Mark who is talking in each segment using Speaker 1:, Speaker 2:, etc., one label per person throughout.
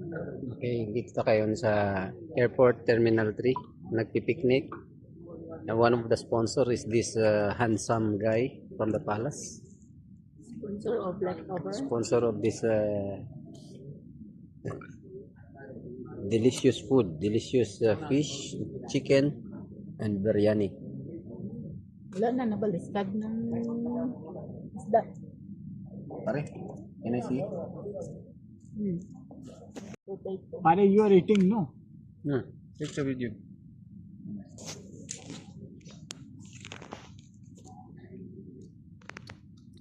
Speaker 1: Okay, dito kayo sa Airport Terminal 3. Nagpipiknik. And one of the sponsor is this handsome guy from the palace.
Speaker 2: Sponsor of leftover.
Speaker 1: Sponsor of this delicious food, delicious fish, chicken, and biryani.
Speaker 2: Wala na, nabaliskad ng isda.
Speaker 1: Pare, can I see?
Speaker 2: Potato.
Speaker 3: Pare, you are eating, no?
Speaker 1: Take the video.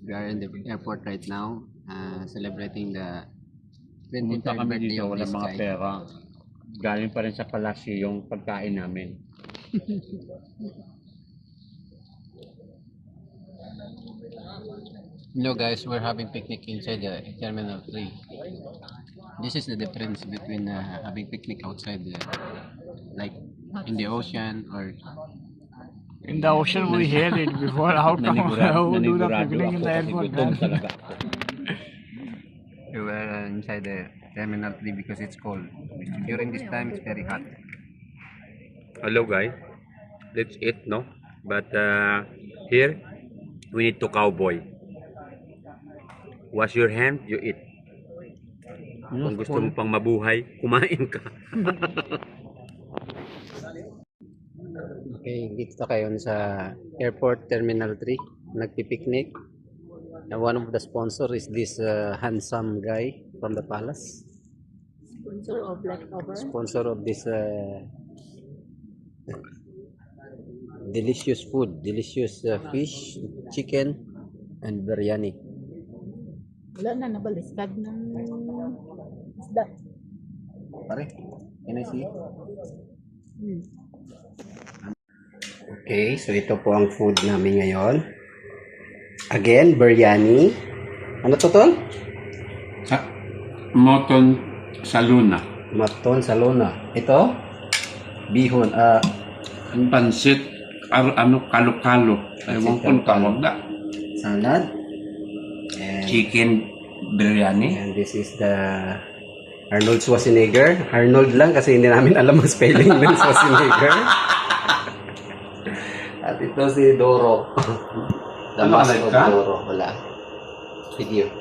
Speaker 1: We are in the airport right now, celebrating the 23rd
Speaker 3: Pumunta kami
Speaker 1: birthday
Speaker 3: dito,
Speaker 1: of
Speaker 3: wala
Speaker 1: this
Speaker 3: mga
Speaker 1: guy.
Speaker 3: pera. Galing pa rin sa palasyo yung pagkain namin.
Speaker 1: Hello guys, we're having picnic inside the Terminal 3. This is the difference between having picnic outside like in the ocean or
Speaker 3: In the ocean, we heard it before. How come how do the picnic in the airport?
Speaker 1: we were inside the Terminal 3 because it's cold. During this time, it's very hot.
Speaker 4: Hello guys, let's eat, no? But here we need to cowboy. Wash your hand, you eat. Kung gusto mo pang mabuhay, kumain ka.
Speaker 1: Okay, dito kayo sa Airport Terminal 3. Nagpipiknik. And one of the sponsor is this handsome guy from the palace.
Speaker 2: Sponsor of leftover.
Speaker 1: Sponsor of this delicious food, delicious fish, chicken, and biryani.
Speaker 2: Wala na, nabaliskad ng isda.
Speaker 1: Pare, can I see? Okay, so ito po ang food namin ngayon. Again, biryani. Ano to, tol?
Speaker 3: Moton sa luna.
Speaker 1: Maton sa luna. Ito, bihon.
Speaker 3: Pansit, kalo-kalo. Ewan ko ang tawag na.
Speaker 1: Salad. And,
Speaker 3: Chicken biryani.
Speaker 1: and this is the Arnold Schwarzenegger. Arnold lang kasi hindi namin alam ang spelling ng Schwarzenegger. At ito si Doro. The
Speaker 3: Ano,
Speaker 1: mask
Speaker 3: like
Speaker 1: of
Speaker 3: ka?
Speaker 1: Doro. Wala. Video.